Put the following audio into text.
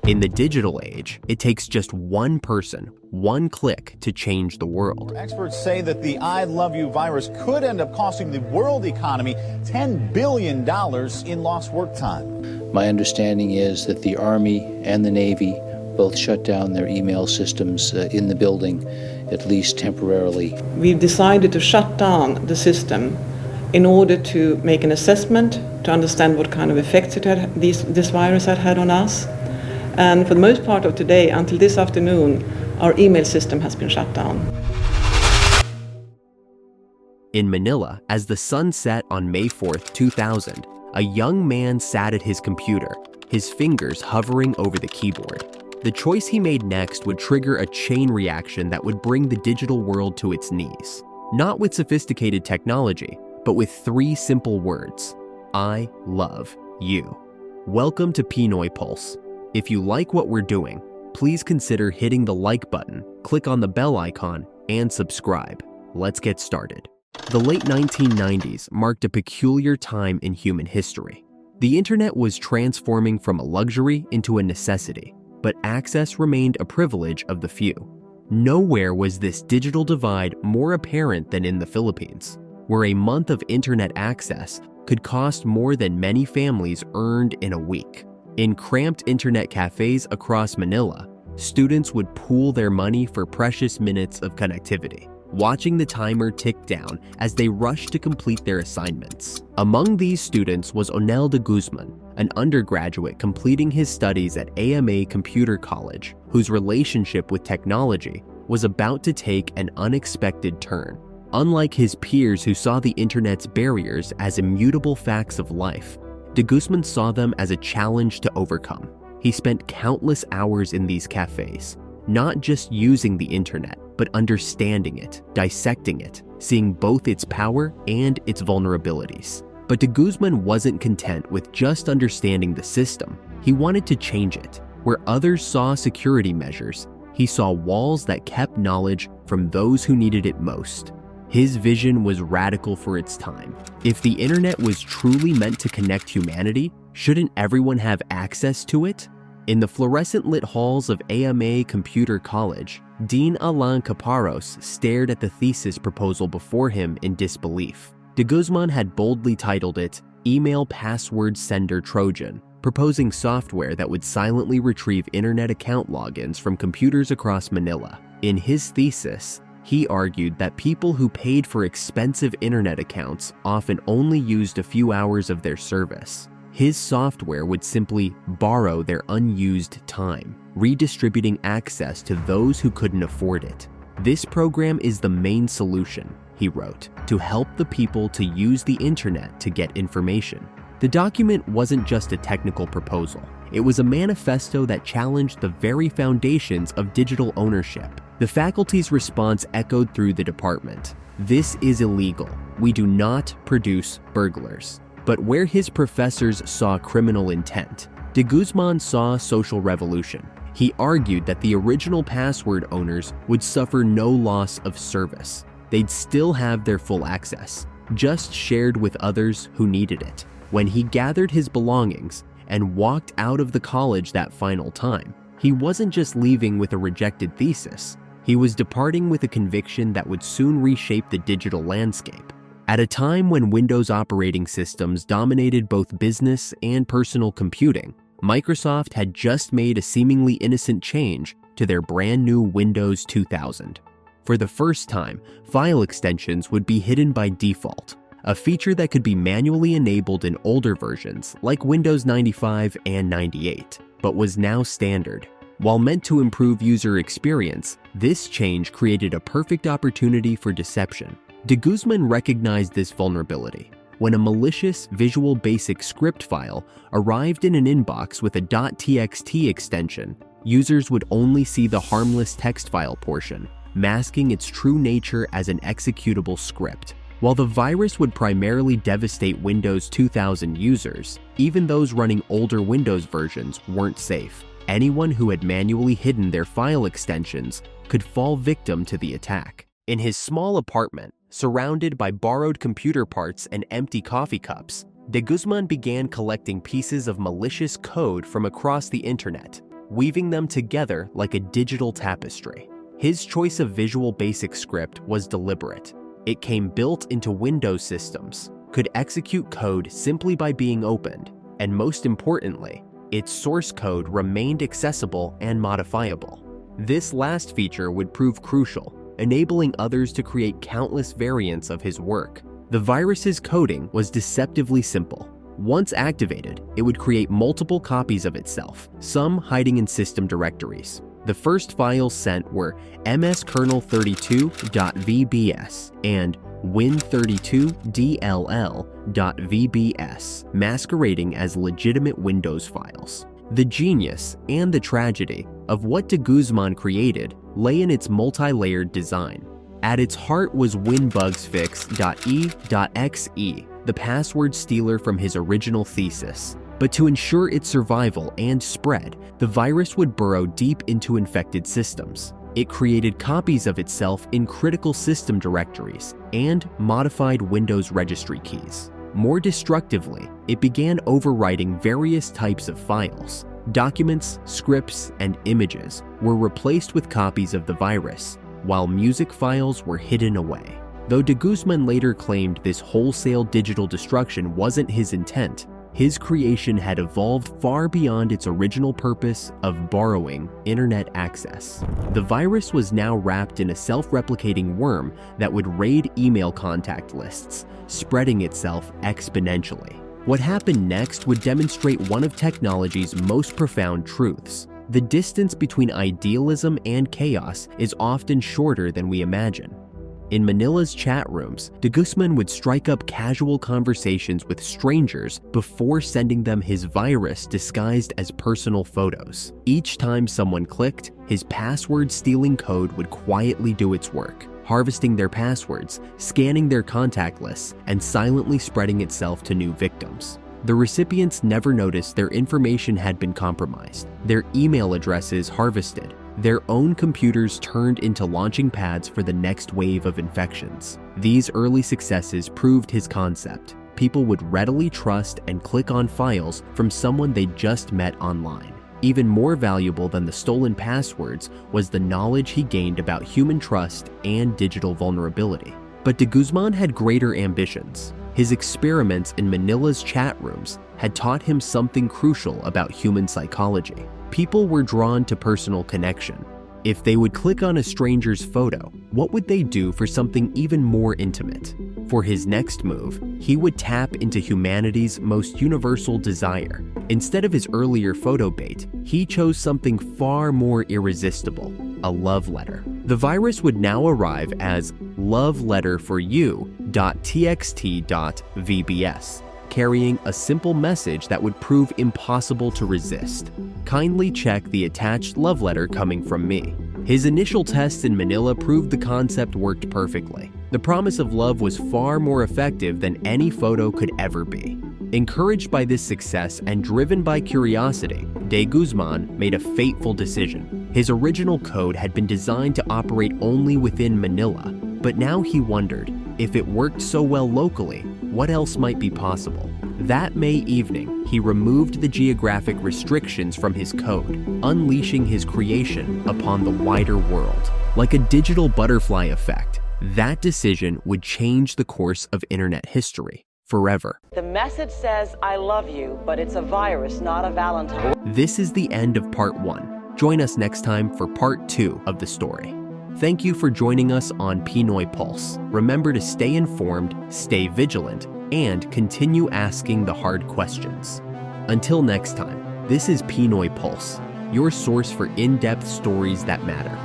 In the digital age, it takes just one person, one click to change the world. Experts say that the I Love You virus could end up costing the world economy $10 billion in lost work time. My understanding is that the Army and the Navy both shut down their email systems in the building, at least temporarily. We've decided to shut down the system in order to make an assessment to understand what kind of effects this virus had on us. And for the most part of today, until this afternoon, our email system has been shut down. In Manila, as the sun set on May 4th, 2000, a young man sat at his computer, his fingers hovering over the keyboard. The choice he made next would trigger a chain reaction that would bring the digital world to its knees. Not with sophisticated technology, but with 3 simple words: I love you. Welcome to Pinoy Pulse. If you like what we're doing, please consider hitting the like button, click on the bell icon, and subscribe. Let's get started. The late 1990s marked a peculiar time in human history. The internet was transforming from a luxury into a necessity, but access remained a privilege of the few. Nowhere was this digital divide more apparent than in the Philippines, where a month of internet access could cost more than many families earned in a week. In cramped internet cafes across Manila, students would pool their money for precious minutes of connectivity, watching the timer tick down as they rushed to complete their assignments. Among these students was Onel de Guzman, an undergraduate completing his studies at AMA Computer College, whose relationship with technology was about to take an unexpected turn. Unlike his peers who saw the internet's barriers as immutable facts of life, de Guzman saw them as a challenge to overcome. He spent countless hours in these cafes, not just using the internet, but understanding it, dissecting it, seeing both its power and its vulnerabilities. But de Guzman wasn't content with just understanding the system. He wanted to change it. Where others saw security measures, he saw walls that kept knowledge from those who needed it most. His vision was radical for its time. If the internet was truly meant to connect humanity, shouldn't everyone have access to it? In the fluorescent-lit halls of AMA Computer College, Dean Alan Caparros stared at the thesis proposal before him in disbelief. De Guzman had boldly titled it Email Password Sender Trojan, proposing software that would silently retrieve internet account logins from computers across Manila. In his thesis, he argued that people who paid for expensive internet accounts often only used a few hours of their service. His software would simply borrow their unused time, redistributing access to those who couldn't afford it. This program is the main solution, he wrote, to help the people to use the internet to get information. The document wasn't just a technical proposal. It was a manifesto that challenged the very foundations of digital ownership. The faculty's response echoed through the department. This is illegal. We do not produce burglars. But where his professors saw criminal intent, de Guzman saw social revolution. He argued that the original password owners would suffer no loss of service. They'd still have their full access, just shared with others who needed it. When he gathered his belongings and walked out of the college that final time, he wasn't just leaving with a rejected thesis. He was departing with a conviction that would soon reshape the digital landscape. At a time when Windows operating systems dominated both business and personal computing, Microsoft had just made a seemingly innocent change to their brand new Windows 2000. For the first time, file extensions would be hidden by default, a feature that could be manually enabled in older versions like Windows 95 and 98, but was now standard. While meant to improve user experience, this change created a perfect opportunity for deception. De Guzman recognized this vulnerability. When a malicious Visual Basic script file arrived in an inbox with a .txt extension, users would only see the harmless text file portion, masking its true nature as an executable script. While the virus would primarily devastate Windows 2000 users, even those running older Windows versions weren't safe. Anyone who had manually hidden their file extensions could fall victim to the attack. In his small apartment, surrounded by borrowed computer parts and empty coffee cups, de Guzman began collecting pieces of malicious code from across the internet. weaving them together like a digital tapestry. His choice of Visual Basic script was deliberate. It came built into Windows systems, could execute code simply by being opened, and most importantly, its source code remained accessible and modifiable. This last feature would prove crucial, enabling others to create countless variants of his work. The virus's coding was deceptively simple. Once activated, it would create multiple copies of itself, some hiding in system directories. The first files sent were mskernel32.vbs and win32dll.vbs, masquerading as legitimate Windows files. The genius and the tragedy of what de Guzman created lay in its multi-layered design. At its heart was winbugsfix.e.xe, the password stealer from his original thesis. But to ensure its survival and spread, the virus would burrow deep into infected systems. It created copies of itself in critical system directories and modified Windows registry keys. More destructively, it began overwriting various types of files. Documents, scripts, and images were replaced with copies of the virus, while music files were hidden away. Though de Guzman later claimed this wholesale digital destruction wasn't his intent, his creation had evolved far beyond its original purpose of borrowing internet access. The virus was now wrapped in a self-replicating worm that would raid email contact lists, spreading itself exponentially. What happened next would demonstrate one of technology's most profound truths. The distance between idealism and chaos is often shorter than we imagine. In Manila's chat rooms, de Guzman would strike up casual conversations with strangers before sending them his virus disguised as personal photos. Each time someone clicked, his password-stealing code would quietly do its work, harvesting their passwords, scanning their contact lists, and silently spreading itself to new victims. The recipients never noticed their information had been compromised, their email addresses harvested, their own computers turned into launching pads for the next wave of infections. These early successes proved his concept. People would readily trust and click on files from someone they just met online. Even more valuable than the stolen passwords was the knowledge he gained about human trust and digital vulnerability. But de Guzman had greater ambitions. His experiments in Manila's chat rooms had taught him something crucial about human psychology. People were drawn to personal connection. If they would click on a stranger's photo, what would they do for something even more intimate? For his next move, he would tap into humanity's most universal desire. Instead of his earlier photo bait, he chose something far more irresistible, a love letter. The virus would now arrive as loveletterforyou.txt.vbs, carrying a simple message that would prove impossible to resist. Kindly check the attached love letter coming from me. His initial tests in Manila proved the concept worked perfectly. The promise of love was far more effective than any photo could ever be. Encouraged by this success and driven by curiosity, de Guzman made a fateful decision. His original code had been designed to operate only within Manila, but now he wondered, if it worked so well locally, what else might be possible? That May evening, he removed the geographic restrictions from his code, unleashing his creation upon the wider world. Like a digital butterfly effect, that decision would change the course of internet history forever. The message says, I love you, but it's a virus, not a Valentine. This is the end of part 1. Join us next time for part 2 of the story. Thank you for joining us on Pinoy Pulse. Remember to stay informed, stay vigilant, and continue asking the hard questions. Until next time, this is Pinoy Pulse, your source for in-depth stories that matter.